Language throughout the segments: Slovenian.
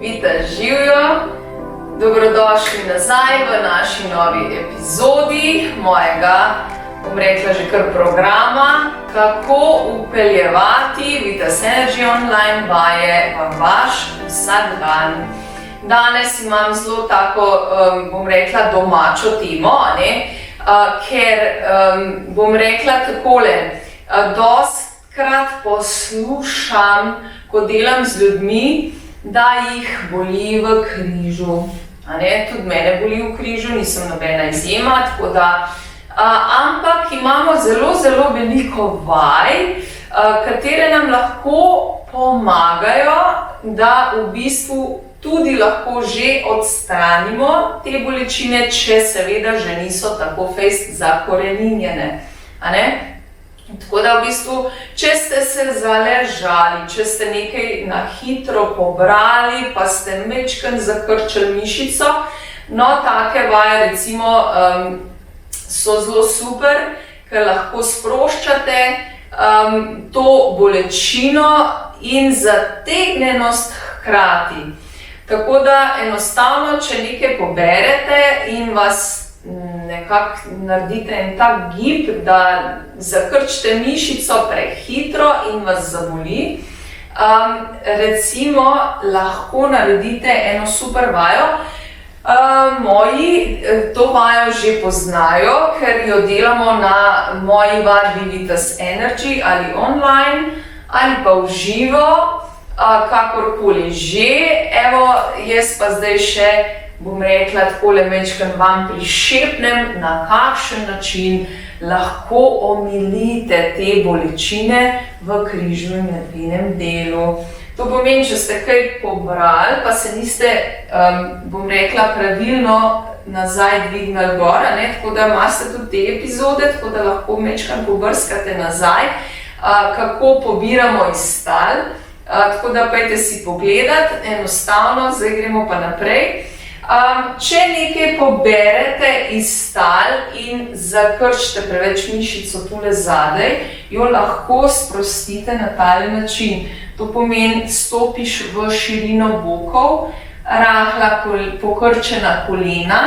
Vita živijo, dobrodošli nazaj v naši novi epizodi mojega, bom rekla že kar programa, kako upeljevati Vitas Energy online vaje v vaš vsakdan. Danes imam zelo tako, bom rekla, domačo temo, ker bom rekla takole, dostikrat poslušam, ko delam z ljudmi, da jih boli v križu. Tudi mene boli v križu, nisem nobena izjema, tako da, ampak imamo zelo veliko vaj, katere nam lahko pomagajo, da v bistvu tudi lahko že odstranimo te bolečine, če seveda že niso tako fejst zakoreninjene. Tako da v bistvu, če ste se zaležali, če ste nekaj na hitro pobrali, pa ste majčkeno zakrčili mišico, no take vaje recimo so zelo super, ker lahko sproščate to bolečino in zategnjenost hkrati. Tako da enostavno, če nekaj poberete in vas nekako naredite en tak gib, da zakrčite mišico prehitro in vas zaboli, recimo lahko naredite eno super vajo. Moji to vajo že poznajo, ker jo delamo na moji vadbi Vitas Energy ali online ali pa v živo, kakorkoli že. Evo, jaz pa zdaj še bom rekla takole majčkeno vam prišepnem, na kakšen način lahko omilite te bolečine v križu in medvenem delu. To pomeni, če ste kaj pobrali, pa se niste, bom rekla, pravilno nazaj dvignili gor, tako da imate tudi te epizode, tako da lahko majčkeno pobrskate nazaj, kako pobiramo iz tal. Tako da pojďte si pogledati, enostavno, zdaj gremo pa naprej. Če nekaj poberete iz tal in zakrčite preveč mišico tule zadaj, jo lahko sprostite na tale način. To pomeni, stopiš v širino bokov, rahla pokrčena kolena,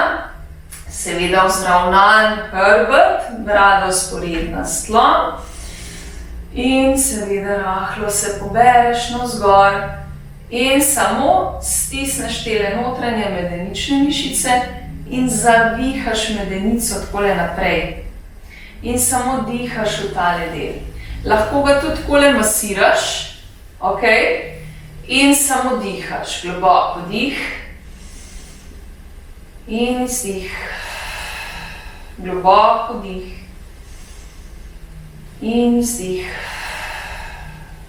seveda vzravnan hrbet, brada vzporedna s tlom in seveda rahlo se pobereš navzgor. In samo stisneš tele notranje medenične mišice in zavihaš medenico takole naprej. In samo dihaš v tale del. Lahko ga tudi takole masiraš, in samo dihaš. Globoko dih in izdih. Globoko dih in izdih.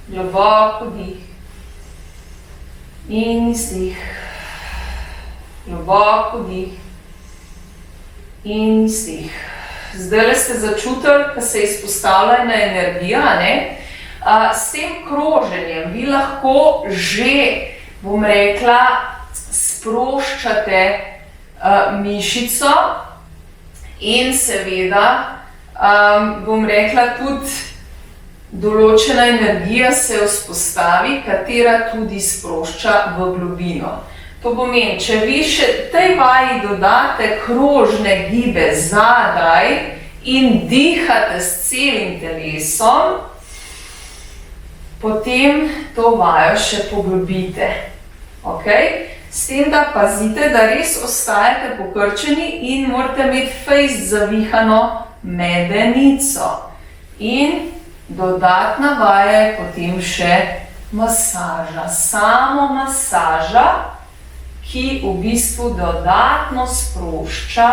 Globoko dih in izdih, globoko dih in izdih. Zdajle ste začutili, da se izpostavlja ena energija, S tem kroženjem vi lahko že, bom rekla, sproščate mišico in seveda, bom rekla, tudi določena energija se vzpostavi, katera tudi sprošča v globino. To pomeni, če vi še tej vaji dodate krožne gibe zadaj in dihate s celim telesom, potem to vajo še poglobite. S tem, da pazite, da res ostajate pokrčeni in morate imeti fejst zavihano medenico. In dodatna vaja je potem še masaža, samo masaža, ki v bistvu dodatno sprošča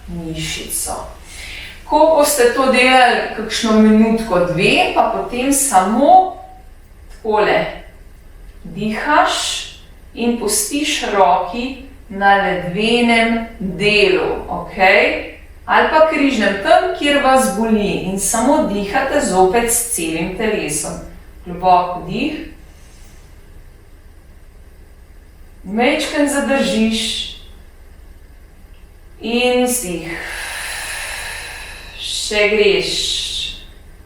mišico. Ko boste to delali kakšno minutko, dve, pa potem samo takole dihaš in pustiš roki na ledvenem delu, ali pa križnem, tam, kjer vas boli, in samo dihate zopet s celim telesom. Globoko dih. Majčkeno zadržiš in izdih. Še greš.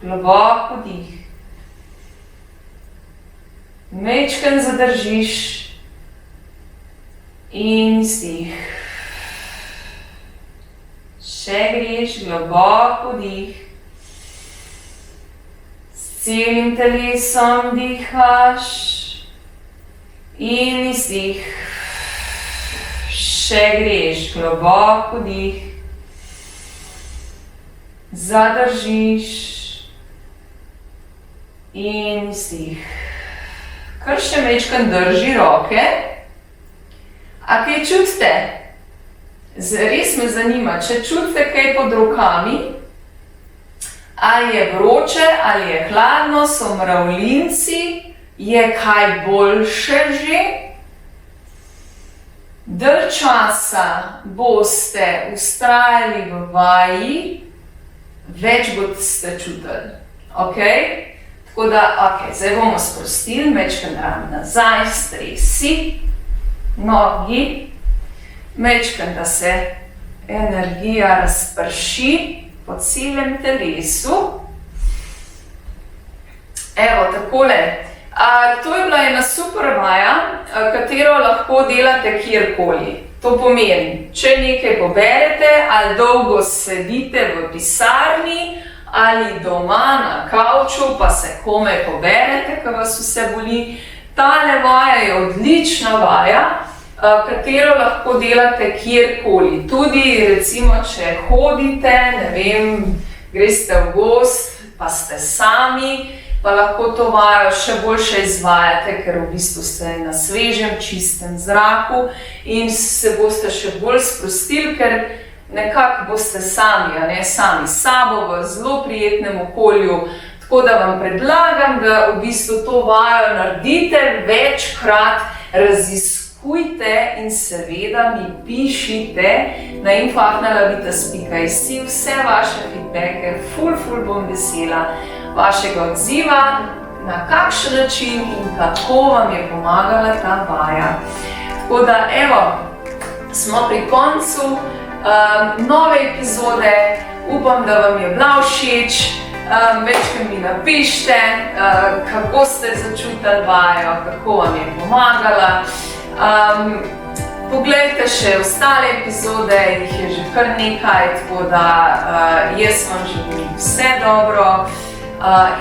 Globoko dih. Majčkeno zadržiš in izdih. Še greš, globoko dih. S celim telesom dihaš in izdih. Še greš, globoko dih. Zadržiš in izdih. Kar še majčkeno drži roke. A kaj čutite? Res me zanima, če čutite kaj pod rokami, ali je vroče, ali je hladno, so mravljinci, je kaj boljše že. Dalj časa boste vztrajali v vaji, več boste čutili. Ok? Tako da, ok, zdaj bomo sprostili, majčkeno ram nazaj, stresi, nogi. Majčkeno, da se energija razprši po celem telesu. Evo, takole. To je bila ena super vaja, katero lahko delate kjerkoli. To pomeni, če nekaj poberete, ali dolgo sedite v pisarni, ali doma na kavču, pa se komaj poberete, ko vas vse boli. Tale vaja je odlična vaja, katero lahko delate kjerkoli. Tudi recimo, če hodite, ne vem, greste v gozd, pa ste sami, pa lahko to vajo še boljše izvajate, ker v bistvu ste na svežem, čistem zraku in se boste še bolj sprostili, ker nekako boste sami, sami s sabo v zelo prijetnem okolju. Tako da vam predlagam, da v bistvu to vajo naredite večkrat, raziskujte in seveda mi pišite na info@nalavitas.si vse vaše feedbacke, ful bom vesela vašega odziva, na kakšen način in kako vam je pomagala ta vaja. Tako da, evo, smo pri koncu nove epizode, upam, da vam je bila všeč. Večkrat mi napišite, kako ste začutili vajo, kako vam je pomagala. Poglejte še ostale epizode, jih je že kar nekaj, tako da jaz vam želim vse dobro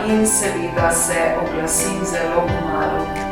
in seveda se oglasim zelo kmalu.